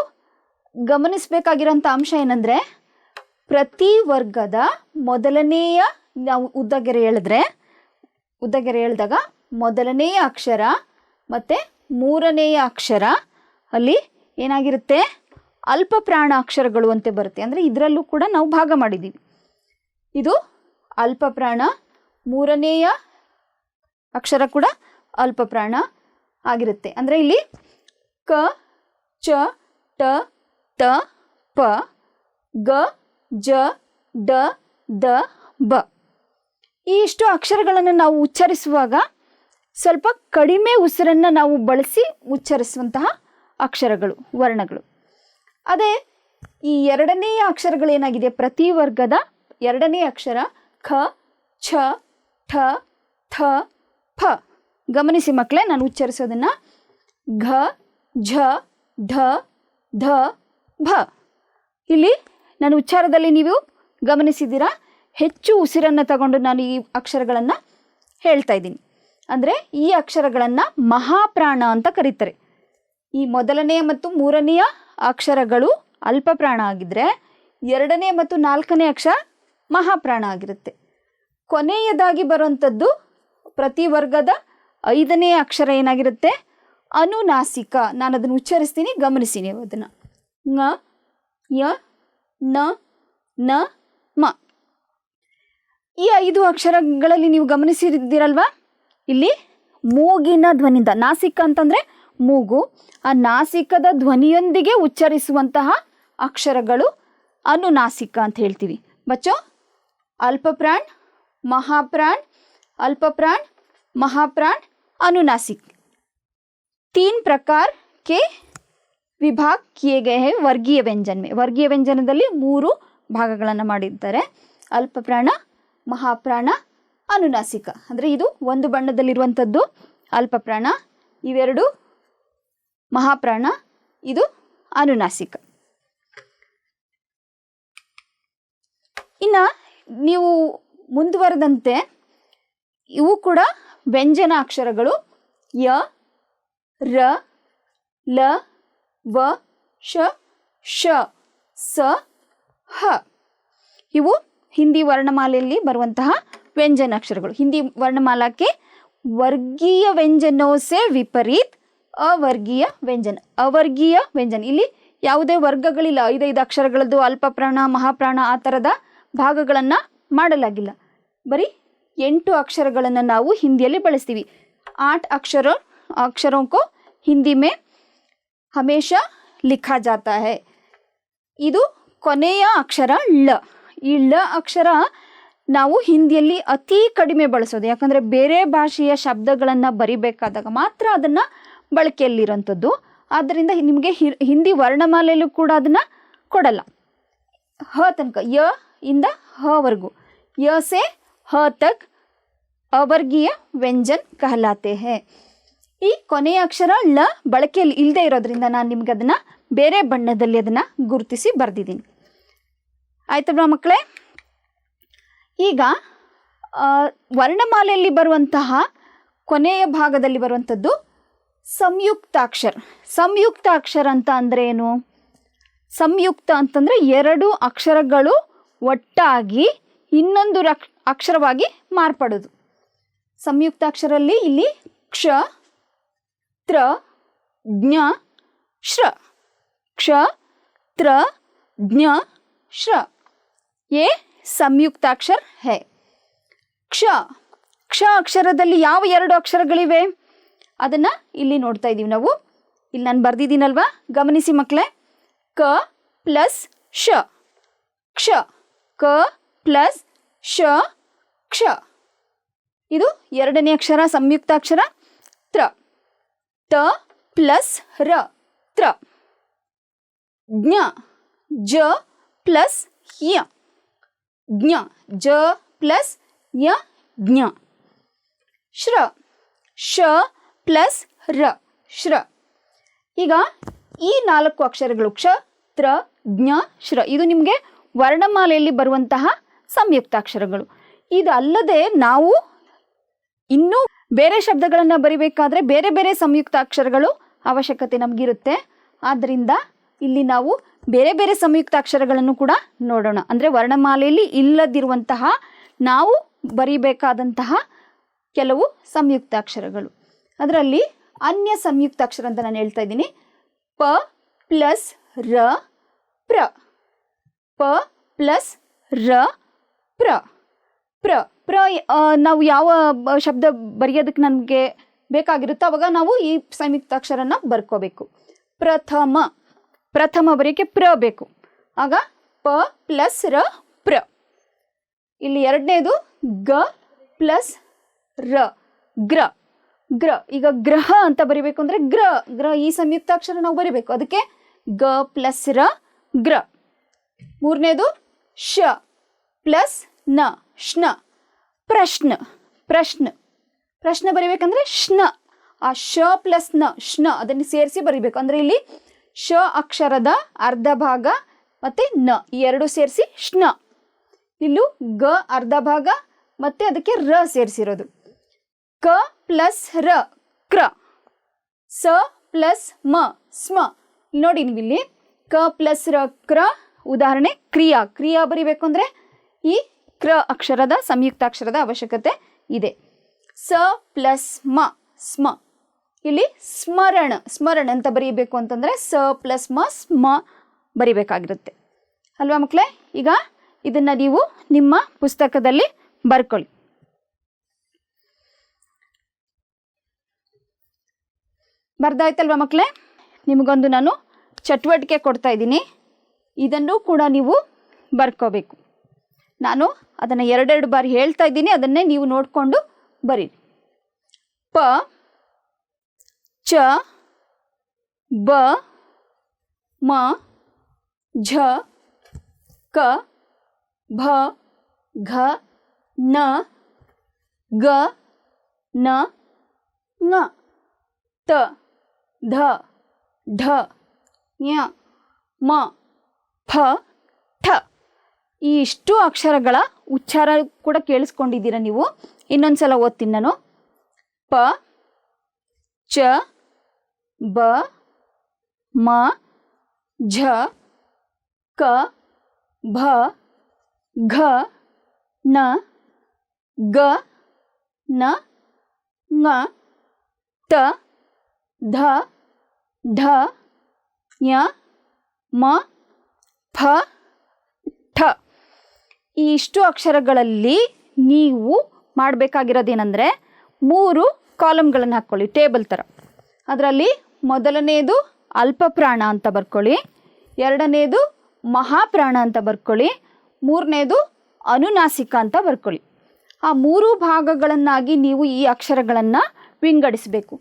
ಗಮನಿಸಬೇಕಾಗಿರೋಂಥ ಅಂಶ ಏನಂದರೆ, ಪ್ರತಿ ವರ್ಗದ ಮೊದಲನೆಯ, ನಾವು ಉದ್ದಗೆರೆ ಎಳೆದಾಗ ಮೊದಲನೆಯ ಅಕ್ಷರ ಮತ್ತು ಮೂರನೆಯ ಅಕ್ಷರ ಅಲ್ಲಿ ಏನಾಗಿರುತ್ತೆ, ಅಲ್ಪ ಪ್ರಾಣ ಅಕ್ಷರಗಳು ಅಂತ ಬರುತ್ತೆ. ಅಂದರೆ ಇದರಲ್ಲೂ ಕೂಡ ನಾವು ಭಾಗ ಮಾಡಿದ್ದೀವಿ. ಇದು ಅಲ್ಪ ಪ್ರಾಣ, ಮೂರನೆಯ ಅಕ್ಷರ ಕೂಡ ಅಲ್ಪ ಪ್ರಾಣ ಆಗಿರುತ್ತೆ. ಅಂದರೆ ಇಲ್ಲಿ ಕ ಚ ಟ ತ ಪ ಗ ಜ ಡ ದ ಬ. ಈ ಇಷ್ಟು ಅಕ್ಷರಗಳನ್ನು ನಾವು ಉಚ್ಚರಿಸುವಾಗ ಸ್ವಲ್ಪ ಕಡಿಮೆ ಉಸಿರನ್ನು ನಾವು ಬಳಸಿ ಉಚ್ಚರಿಸುವಂತಹ ಅಕ್ಷರಗಳು, ವರ್ಣಗಳು. ಅದೇ ಈ ಎರಡನೆಯ ಅಕ್ಷರಗಳೇನಾಗಿದೆ, ಪ್ರತಿ ವರ್ಗದ ಎರಡನೇ ಅಕ್ಷರ ಖ ಛ ಠ ಥ ಫ. ಗಮನಿಸಿ ಮಕ್ಕಳೇ, ನಾನು ಉಚ್ಚರಿಸೋದನ್ನು ಘ ಝ ಢ ಧ ಭ. ಇಲ್ಲಿ ನಾನು ಉಚ್ಚಾರದಲ್ಲಿ ನೀವು ಗಮನಿಸಿದ್ದೀರಾ, ಹೆಚ್ಚು ಉಸಿರನ್ನು ತಗೊಂಡು ನಾನು ಈ ಅಕ್ಷರಗಳನ್ನು ಹೇಳ್ತಾ ಇದ್ದೀನಿ. ಅಂದರೆ ಈ ಅಕ್ಷರಗಳನ್ನು ಮಹಾಪ್ರಾಣ ಅಂತ ಕರೀತಾರೆ. ಈ ಮೊದಲನೆಯ ಮತ್ತು ಮೂರನೆಯ ಅಕ್ಷರಗಳು ಅಲ್ಪ ಪ್ರಾಣ ಆಗಿದ್ದರೆ, ಎರಡನೇ ಮತ್ತು ನಾಲ್ಕನೇ ಅಕ್ಷರ ಮಹಾಪ್ರಾಣ ಆಗಿರುತ್ತೆ. ಕೊನೆಯದಾಗಿ ಬರುವಂಥದ್ದು ಪ್ರತಿ ವರ್ಗದ 5ನೇ ಅಕ್ಷರ ಏನಾಗಿರುತ್ತೆ, ಅನುನಾಸಿಕ. ನಾನು ಅದನ್ನು ಉಚ್ಚರಿಸ್ತೀನಿ, ಗಮನಿಸಿ ನೀವು ಅದನ್ನು. ङ ಯ ನ ನ ಮ. ಈ 5 ಅಕ್ಷರಗಳಲ್ಲಿ ನೀವು ಗಮನಿಸಿದ್ದೀರಲ್ವಾ, ಇಲ್ಲಿ ಮೂಗಿನ ಧ್ವನಿಯಿಂದ, ನಾಸಿಕ ಅಂತಂದರೆ ಮೂಗು, ಆ ನಾಸಿಕದ ಧ್ವನಿಯೊಂದಿಗೆ ಉಚ್ಚರಿಸುವಂತಹ ಅಕ್ಷರಗಳು ಅನುನಾಸಿಕ ಅಂತ ಹೇಳ್ತೀವಿ. ಬಚ್ಚೋ, अल्पप्राण, महाप्राण, अल्पप्राण, महाप्राण, अनुनासिक, 3 प्रकार के विभाग किए गए हैं वर्गीय व्यंजन में. वर्गीय व्यंजनದಲ್ಲಿ 3 ಭಾಗಗಳನ್ನು ಮಾಡಿದ್ದಾರೆ. ಅಲ್ಪಪ್ರಾಣ, ಮಹಾಪ್ರಾಣ, ಅನುನಾಸಿಕ. ಅಂದರೆ ಇದು ಒಂದು ಬಣ್ಣದಲ್ಲಿರುವಂಥದ್ದು ಅಲ್ಪಪ್ರಾಣ, ಇವೆರಡು ಮಹಾಪ್ರಾಣ, ಇದು ಅನುನಾಸಿಕ. ಇನ್ನು ನೀವು ಮುಂದುವರೆದಂತೆ ಇವು ಕೂಡ ವ್ಯಂಜನ ಅಕ್ಷರಗಳು. ಯ, ರ, ಲ, ವ, ಶ, ಶ, ಸ, ಹ. ಇವು ಹಿಂದಿ ವರ್ಣಮಾಲೆಯಲ್ಲಿ ಬರುವಂತಹ ವ್ಯಂಜನ ಅಕ್ಷರಗಳು. ಹಿಂದಿ ವರ್ಣಮಾಲಾಕ್ಕೆ ವರ್ಗೀಯ ವ್ಯಂಜನೋ ಸೆ ವಿಪರೀತ್ ಅವರ್ಗೀಯ ವ್ಯಂಜನ. ಅವರ್ಗೀಯ ವ್ಯಂಜನ ಇಲ್ಲಿ ಯಾವುದೇ ವರ್ಗಗಳಿಲ್ಲ. 5 ಅಕ್ಷರಗಳದ್ದು ಅಲ್ಪಪ್ರಾಣ, ಮಹಾಪ್ರಾಣ ಆ ಥರದ ಭಾಗಗಳನ್ನು ಮಾಡಲಾಗಿಲ್ಲ. ಬರೀ 8 ಅಕ್ಷರಗಳನ್ನು ನಾವು ಹಿಂದಿಯಲ್ಲಿ ಬಳಸ್ತೀವಿ. 8 अक्षरों को हिंदी में हमेशा लिखा जाता है. ಇದು ಕೊನೆಯ ಅಕ್ಷರ ಳ. ಈ ಳ ಅಕ್ಷರ ನಾವು ಹಿಂದಿಯಲ್ಲಿ ಅತಿ ಕಡಿಮೆ ಬಳಸೋದು. ಯಾಕಂದರೆ ಬೇರೆ ಭಾಷೆಯ ಶಬ್ದಗಳನ್ನು ಬರಿಬೇಕಾದಾಗ ಮಾತ್ರ ಅದನ್ನು ಬಳಕೆಯಲ್ಲಿರೋಂಥದ್ದು. ಆದ್ದರಿಂದ ನಿಮಗೆ ಹಿಂದಿ ವರ್ಣಮಾಲೆಯಲ್ಲೂ ಕೂಡ ಅದನ್ನು ಕೊಡಲ್ಲ. ಹ ತನಕ, ಯ ಇಂದ ಹವರೆಗೂ, ಯ ಸೆ ಹ ತಕ್ ಅವರ್ಗೀಯ ವ್ಯಂಜನ್ ಕಹಲಾತೆ ಹೇ. ಈ ಕೊನೆಯ ಅಕ್ಷರ ಳ ಬಳಕೆಯಲ್ಲಿ ಇಲ್ಲದೆ ಇರೋದ್ರಿಂದ ನಾನು ನಿಮ್ಗೆ ಅದನ್ನು ಬೇರೆ ಬಣ್ಣದಲ್ಲಿ ಅದನ್ನು ಗುರುತಿಸಿ ಬರೆದಿದ್ದೀನಿ. ಆಯ್ತಲ್ವಾ ಮಕ್ಕಳೇ? ಈಗ ವರ್ಣಮಾಲೆಯಲ್ಲಿ ಬರುವಂತಹ ಕೊನೆಯ ಭಾಗದಲ್ಲಿ ಬರುವಂಥದ್ದು ಸಂಯುಕ್ತಾಕ್ಷರ. ಸಂಯುಕ್ತಾಕ್ಷರ ಅಂತ ಅಂದರೆ ಏನು? ಸಂಯುಕ್ತ ಅಂತಂದರೆ 2 ಅಕ್ಷರಗಳು ಒಟ್ಟಾಗಿ ಇನ್ನೊಂದು ಅಕ್ಷರವಾಗಿ ಮಾರ್ಪಡೋದು. ಸಂಯುಕ್ತಾಕ್ಷರಲ್ಲಿ ಇಲ್ಲಿ ಕ್ಷ, ತ್ರ, ಜ್ಞ, ಶ್ರ. ಕ್ಷ, ತ್ರ, ಜ್ಞ, ಶ್ರ. ये ಸಂಯುಕ್ತಾಕ್ಷರ है. ಕ್ಷ ಕ್ಷ ಅಕ್ಷರದಲ್ಲಿ ಯಾವ ಎರಡು ಅಕ್ಷರಗಳಿವೆ ಅದನ್ನು ಇಲ್ಲಿ ನೋಡ್ತಾ ಇದ್ದೀವಿ ನಾವು. ಇಲ್ಲಿ ನಾನು ಬರೆದಿದ್ದೀನಲ್ವಾ, ಗಮನಿಸಿ ಮಕ್ಕಳೇ. ಕ ಪ್ಲಸ್ ಶ, ಕ್ಷ. ಕ ಪ್ಲಸ್ ಶ, ಕ್ಷ. ಇದು ಎರಡನೇ ಅಕ್ಷರ ಸಂಯುಕ್ತಾಕ್ಷರ ತ್ರ. ತ ಪ್ಲಸ್ ರ, ತ್ರ. ಜ್ಞ, ಜ ಪ್ಲಸ್ ಯ, ಜ್ಞ. ಜ ಪ್ಲಸ್ ಯ, ಜ್ಞ. ಶ್ರ, ಶ ಪ್ಲಸ್ ರ, ಶ್ರ. ಈಗ ಈ 4 ಅಕ್ಷರಗಳು ಕ್ಷ, ತ್ರ, ಜ್ಞ, ಶ್ರ, ಇದು ನಿಮಗೆ ವರ್ಣಮಾಲೆಯಲ್ಲಿ ಬರುವಂತಹ ಸಂಯುಕ್ತಾಕ್ಷರಗಳು. ಇದಲ್ಲದೆ ನಾವು ಇನ್ನೂ ಬೇರೆ ಶಬ್ದಗಳನ್ನು ಬರಿಬೇಕಾದ್ರೆ ಬೇರೆ ಬೇರೆ ಸಂಯುಕ್ತಾಕ್ಷರಗಳು ಅವಶ್ಯಕತೆ ನಮಗಿರುತ್ತೆ. ಆದ್ದರಿಂದ ಇಲ್ಲಿ ನಾವು ಬೇರೆ ಬೇರೆ ಸಂಯುಕ್ತಾಕ್ಷರಗಳನ್ನು ಕೂಡ ನೋಡೋಣ. ಅಂದರೆ ವರ್ಣಮಾಲೆಯಲ್ಲಿ ಇಲ್ಲದಿರುವಂತಹ ನಾವು ಬರಿಬೇಕಾದಂತಹ ಕೆಲವು ಸಂಯುಕ್ತಾಕ್ಷರಗಳು. ಅದರಲ್ಲಿ ಅನ್ಯ ಸಂಯುಕ್ತಾಕ್ಷರ ಅಂತ ನಾನು ಹೇಳ್ತಾ ಇದ್ದೀನಿ. ಪ ಪ್ಲಸ್ ರ, ಪ್ರ. ಪ ಪ್ಲಸ್ ರ, ಪ್ರ. ಪ್ರ ಪ್ರ ನಾವು ಯಾವ ಶಬ್ದ ಬರೆಯೋದಕ್ಕೆ ನಮಗೆ ಬೇಕಾಗಿರುತ್ತೋ ಅವಾಗ ನಾವು ಈ ಸಂಯುಕ್ತಾಕ್ಷರನ ಬರ್ಕೋಬೇಕು. ಪ್ರಥಮ, ಪ್ರಥಮ ಬರೆಯೋಕ್ಕೆ ಪ್ರ ಬೇಕು. ಆಗ ಪ ಪ್ಲಸ್ ರ, ಪ್ರ. ಇಲ್ಲಿ ಎರಡನೇದು ಗ ಪ್ಲಸ್ ರ, ಗ್ರ. ಗ್ರ. ಈಗ ಗ್ರಹ ಅಂತ ಬರಿಬೇಕು ಅಂದರೆ ಗ್ರ, ಗ್ರ ಈ ಸಂಯುಕ್ತಾಕ್ಷರ ನಾವು ಬರಿಬೇಕು. ಅದಕ್ಕೆ ಗ ಪ್ಲಸ್ ರ, ಗ್ರ. ಮೂರನೇದು ಶ ಪ್ಲಸ್ ನ, ಶ್ನ. ಪ್ರಶ್ನ, ಪ್ರಶ್ನ. ಪ್ರಶ್ನೆ ಬರಿಬೇಕಂದ್ರೆ ಶ್ನ. ಆ ಶ ಪ್ಲಸ್ ನ, ಶ್ನ ಅದನ್ನು ಸೇರಿಸಿ ಬರಿಬೇಕು. ಅಂದರೆ ಇಲ್ಲಿ ಶ ಅಕ್ಷರದ ಅರ್ಧ ಭಾಗ ಮತ್ತು ನ ಈ ಎರಡು ಸೇರಿಸಿ ಶ್ನ. ಇಲ್ಲೂ ಗ ಅರ್ಧ ಭಾಗ ಮತ್ತು ಅದಕ್ಕೆ ರ ಸೇರಿಸಿರೋದು. ಕ ಪ್ಲಸ್ ರ, ಕ್ರ. ಸ ಪ್ಲಸ್ ಮ, ಸ್ಮ. ನೋಡಿ ನೀವಿಲ್ಲಿ ಕ ಪ್ಲಸ್ ರ, ಕ್ರ. ಉದಾಹರಣೆ ಕ್ರಿಯಾ. ಕ್ರಿಯಾ ಬರಿಬೇಕು ಅಂದರೆ ಈ ಕ್ರ ಅಕ್ಷರದ ಸಂಯುಕ್ತಾಕ್ಷರದ ಅವಶ್ಯಕತೆ ಇದೆ. ಸ ಪ್ಲಸ್ ಮ, ಸ್ಮ. ಇಲ್ಲಿ ಸ್ಮರಣ, ಸ್ಮರಣ ಅಂತ ಬರೀಬೇಕು ಅಂತಂದರೆ ಸ ಪ್ಲಸ್ ಮ, ಸ್ಮ ಬರಿಬೇಕಾಗಿರುತ್ತೆ ಅಲ್ವಾ ಮಕ್ಕಳೇ. ಈಗ ಇದನ್ನು ನೀವು ನಿಮ್ಮ ಪುಸ್ತಕದಲ್ಲಿ ಬರ್ಕೊಳ್ಳಿ. ಬರ್ದಾಯ್ತಲ್ವ ಮಕ್ಕಳೇ. ನಿಮಗೊಂದು ನಾನು ಚಟುವಟಿಕೆ ಕೊಡ್ತಾ ಇದ್ದೀನಿ, ಇದನ್ನು ಕೂಡ ನೀವು ಬರ್ಕೋಬೇಕು. ನಾನು ಅದನ್ನು ಎರಡೆರಡು ಬಾರಿ ಹೇಳ್ತಾ ಇದ್ದೀನಿ, ಅದನ್ನೇ ನೀವು ನೋಡಿಕೊಂಡು ಬರೀರಿ. ಪ, ಚ, ಬ, ಮ, ಝ, ಕ, ಭ, ಘ, ನ, ಗ, ನ, ङ, ತ, ಧ, ಢ, ಞ, ಮ, ಫ, ಠ. ಈ ಇಷ್ಟು ಅಕ್ಷರಗಳ ಉಚ್ಚಾರ ಕೂಡ ಕೇಳಿಸ್ಕೊಂಡಿದ್ದೀರಾ ನೀವು. ಇನ್ನೊಂದು ಸಲ ಓದ್ತೀನಿ ನಾನು. ಪ, ಚ, ಬ, ಮ, ಝ, ಕ, ಭ, ಘ, ನ, ಗ, ನ, ङ, ತ, ಧ, ಢ, ಞ, ಮ, ಫ, ಠ. ಈ ಇಷ್ಟು ಅಕ್ಷರಗಳಲ್ಲಿ ನೀವು ಮಾಡಬೇಕಾಗಿರೋದೇನೆಂದರೆ 3 ಕಾಲಮ್ಗಳನ್ನು ಹಾಕ್ಕೊಳ್ಳಿ, ಟೇಬಲ್ ಥರ. ಅದರಲ್ಲಿ ಮೊದಲನೇದು ಅಲ್ಪಪ್ರಾಣ ಅಂತ ಬರ್ಕೊಳ್ಳಿ, ಎರಡನೇದು ಮಹಾಪ್ರಾಣ ಅಂತ ಬರ್ಕೊಳ್ಳಿ, ಮೂರನೇದು ಅನುನಾಸಿಕ ಅಂತ ಬರ್ಕೊಳ್ಳಿ. ಆ 3 ಭಾಗಗಳನ್ನಾಗಿ ನೀವು ಈ ಅಕ್ಷರಗಳನ್ನು ವಿಂಗಡಿಸಬೇಕು.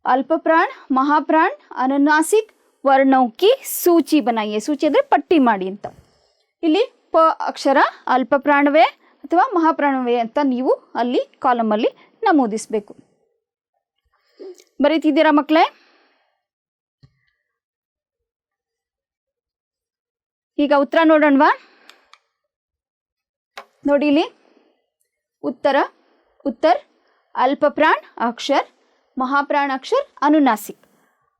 ಅಲ್ಪಪ್ರಾಣ, ಮಹಾಪ್ರಾಣ, ಅನುನಾಸಿಕ್, ವರ್ಣೋं की सूची बनाइए. सूची ಅಂದರೆ ಪಟ್ಟಿ ಮಾಡಿ ಅಂತ. ಇಲ್ಲಿ ಪ ಅಕ್ಷರ ಅಲ್ಪಪ್ರಾಣವೇ ಅಥವಾ ಮಹಾಪ್ರಾಣವೇ ಅಂತ ನೀವು ಅಲ್ಲಿ ಕಾಲಮಲ್ಲಿ ನಮೂದಿಸಬೇಕು. ಬರೀತಿದ್ದೀರಾ ಮಕ್ಕಳೇ? ಈಗ ಉತ್ತರ ನೋಡೋಣವಾ? ನೋಡಿ ಇಲ್ಲಿ उत्तर अल्पप्राण अक्षर, महाप्राण अक्षर, अनुनासिक.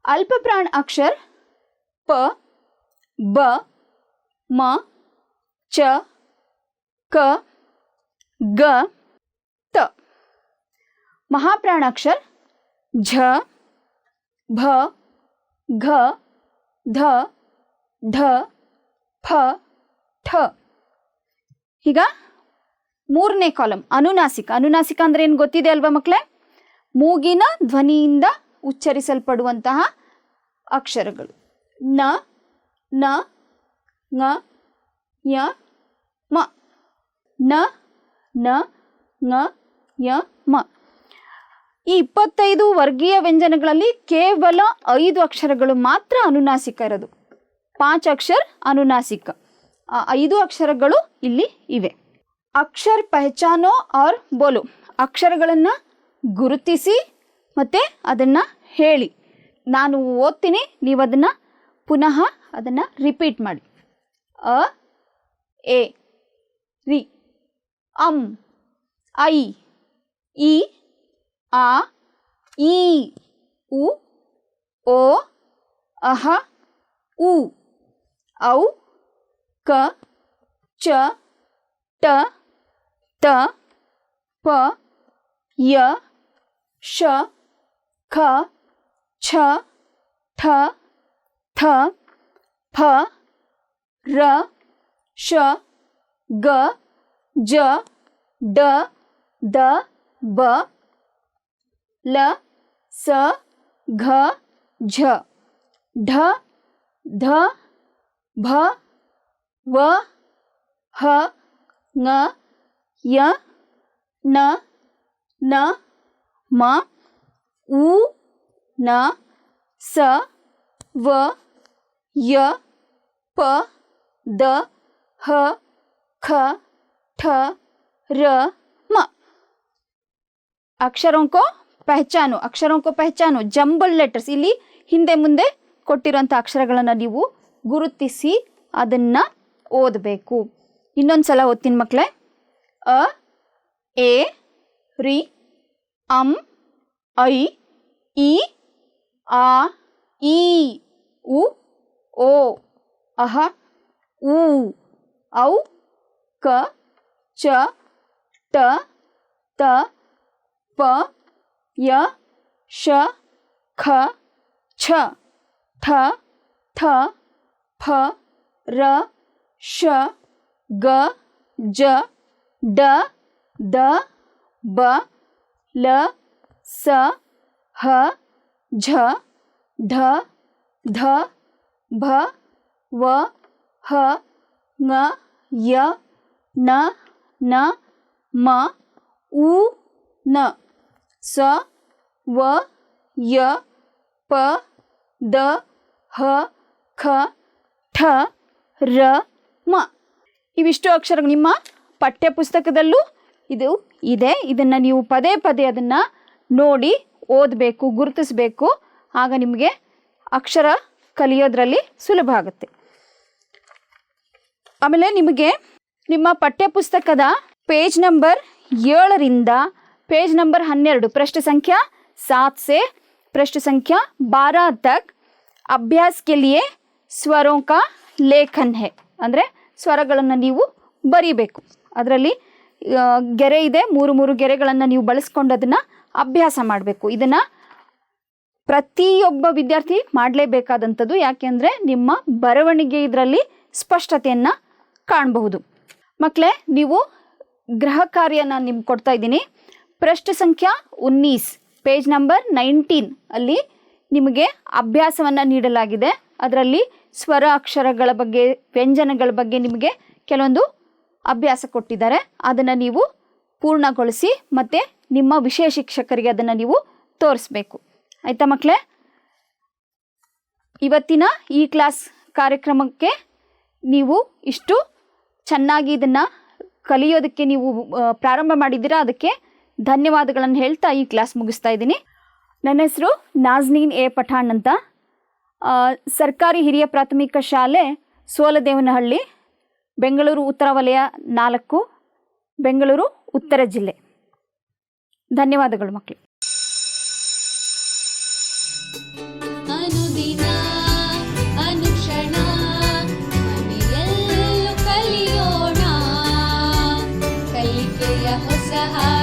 अल्पप्राण अक्षर प, ब, म, ಚ ಕ ಗ ತ. ಮಹಾಪ್ರಾಣಾಕ್ಷರ ಝ ಭ ಘ ಧ ಢ ಫ ಠ. ಈಗ ಮೂರನೇ ಕಾಲಮ್ ಅನುನಾಸಿಕ. ಅನುನಾಸಿಕ ಅಂದರೆ ಏನು ಗೊತ್ತಿದೆ ಅಲ್ವಾ ಮಕ್ಕಳೇ? ಮೂಗಿನ ಧ್ವನಿಯಿಂದ ಉಚ್ಚರಿಸಲ್ಪಡುವಂತಹ ಅಕ್ಷರಗಳು. ನ ನ ङ ಯ ಮ. ನ ನ ङ ಯ ಮ. ಈ 25 ವರ್ಗೀಯ ವ್ಯಂಜನಗಳಲ್ಲಿ ಕೇವಲ 5 ಅಕ್ಷರಗಳು ಮಾತ್ರ ಅನುನಾಸಿಕ ಇರೋದು. 5 ಅಕ್ಷರ ಅನುನಾಸಿಕ. 5 ಅಕ್ಷರಗಳು ಇಲ್ಲಿ ಇವೆ. ಅಕ್ಷರ ಪಹಚಾನೋ ಔರ್ ಬೋಲೋ. ಅಕ್ಷರಗಳನ್ನು ಗುರುತಿಸಿ ಮತ್ತು ಅದನ್ನು ಹೇಳಿ. ನಾನು ಓದ್ತೀನಿ, ನೀವು ಅದನ್ನು ಪುನಃ ಅದನ್ನು ರಿಪೀಟ್ ಮಾಡಿ. ಅ ಎ ರಿ ಅಂ ಐ ಈ ಆ ಈ ಉ ಓ ಅಹ ಉ ಔ ಕ ಚ ಟ ತ ಪ ಯ ಶ ಖ ಛ ಠ ಥ ಫ ರ ಶ ಗ ಜ ಡ ದ ಬ ಲ ಸ ಘ ಝ ಢ ಧ ಭ ವ ಹ ङ ಯ ನ ನ ಮ ಉ ನ ಸ ವ ಯ ಪ ದ ಹ ख ठ र म. अक्षरों को पहचानो. अक्षरों को पहचानो. Jumble letters. ಇಲ್ಲಿ ಹಿಂದೆ ಮುಂದೆ ಕೊಟ್ಟಿರುವಂಥ ಅಕ್ಷರಗಳನ್ನು ನೀವು ಗುರುತಿಸಿ ಅದನ್ನು ಓದಬೇಕು. ಇನ್ನೊಂದು ಸಲ ಓದ್ತೀನಿ ಮಕ್ಕಳೇ. ಅ ಎ ರಿ ಅಂ ಐ ಈ ಆ ಈ ಉ ಓ ಅಹ ಉ ಔ ಕ ಚ ಟ ತ ಪ ಯ ಶ ಖ ಛ ಠ ಥ ಫ ರ ಶ ಗ ಜ ಡ ದ ಬ ಲ ಸ ಹ ಝ ಢ ಧ ಭ ವ ಹ ङ ಯ ನ ನ ಮ ಉ ನ ಸ ವ ಯ ಪ ದ ಹ ಖ ಠ ರ ಮ. ಇವಿಷ್ಟು ಅಕ್ಷರಗಳು ನಿಮ್ಮ ಪಠ್ಯಪುಸ್ತಕದಲ್ಲೂ ಇದು ಇದೆ. ಇದನ್ನು ನೀವು ಪದೇ ಪದೇ ಅದನ್ನು ನೋಡಿ ಓದಬೇಕು, ಗುರುತಿಸಬೇಕು. ಆಗ ನಿಮಗೆ ಅಕ್ಷರ ಕಲಿಯೋದ್ರಲ್ಲಿ ಸುಲಭ ಆಗುತ್ತೆ. ಆಮೇಲೆ ನಿಮಗೆ ನಿಮ್ಮ ಪಠ್ಯಪುಸ್ತಕದ ಪೇಜ್ ನಂಬರ್ 7ರಿಂದ पेज नंबर 12 पृष्ठ संख्या 7 से पृष्ठ संख्या 12 तक अभ्यास के लिए स्वरों का लेखन है. ಅಂದರೆ ಸ್ವರಗಳನ್ನು ನೀವು ಬರಿಬೇಕು. ಅದರಲ್ಲಿ ಗೆರೆ ಇದೆ, 3 ಗೆರೆಗಳನ್ನು ನೀವು ಬಳಸ್ಕೊಂಡು ಅದನ್ನು ಅಭ್ಯಾಸ ಮಾಡಬೇಕು. ಇದನ್ನು ಪ್ರತಿಯೊಬ್ಬ ವಿದ್ಯಾರ್ಥಿ ಮಾಡಲೇಬೇಕಾದಂಥದ್ದು. ಯಾಕೆಂದರೆ ನಿಮ್ಮ ಬರವಣಿಗೆ ಇದರಲ್ಲಿ ಸ್ಪಷ್ಟತೆಯನ್ನು ಕಾಣಬಹುದು. ಮಕ್ಕಳೇ, ನೀವು ಗೃಹ ಕಾರ್ಯ ನಾನು ನಿಮ್ಗೆ ಕೊಡ್ತಾ ಇದ್ದೀನಿ. ಪೃಷ್ಠ ಸಂಖ್ಯಾ 19 ಪೇಜ್ ನಂಬರ್ 19 ಅಲ್ಲಿ ನಿಮಗೆ ಅಭ್ಯಾಸವನ್ನು ನೀಡಲಾಗಿದೆ. ಅದರಲ್ಲಿ ಸ್ವರ ಅಕ್ಷರಗಳ ಬಗ್ಗೆ, ವ್ಯಂಜನಗಳ ಬಗ್ಗೆ ನಿಮಗೆ ಕೆಲವೊಂದು ಅಭ್ಯಾಸ ಕೊಟ್ಟಿದ್ದಾರೆ. ಅದನ್ನು ನೀವು ಪೂರ್ಣಗೊಳಿಸಿ ಮತ್ತು ನಿಮ್ಮ ವಿಷಯ ಶಿಕ್ಷಕರಿಗೆ ಅದನ್ನು ನೀವು ತೋರಿಸ್ಬೇಕು. ಆಯಿತಾ ಮಕ್ಕಳೇ? ಇವತ್ತಿನ ಈ ಕ್ಲಾಸ್ ಕಾರ್ಯಕ್ರಮಕ್ಕೆ ನೀವು ಇಷ್ಟು ಚೆನ್ನಾಗಿ ಇದನ್ನು ಕಲಿಯೋದಕ್ಕೆ ನೀವು ಪ್ರಾರಂಭ ಮಾಡಿದ್ದೀರಾ. ಅದಕ್ಕೆ ಧನ್ಯವಾದಗಳನ್ನು ಹೇಳ್ತಾ ಈ ಕ್ಲಾಸ್ ಮುಗಿಸ್ತಾ ಇದ್ದೀನಿ. ನನ್ನ ಹೆಸರು ನಾಜ್ನೀನ್ ಎ ಪಠಾಣ್ ಅಂತ. ಸರ್ಕಾರಿ ಹಿರಿಯ ಪ್ರಾಥಮಿಕ ಶಾಲೆ ಸೋಲದೇವನಹಳ್ಳಿ, ಬೆಂಗಳೂರು ಉತ್ತರ ವಲಯ 4, ಬೆಂಗಳೂರು ಉತ್ತರ ಜಿಲ್ಲೆ. ಧನ್ಯವಾದಗಳು ಮಕ್ಕಳು. ಅನುದಿನ ಅನುಕ್ಷಣ ಮನೆಯಲ್ಲೂ ಕಲಿಯೋಣ. ಹಾಯ್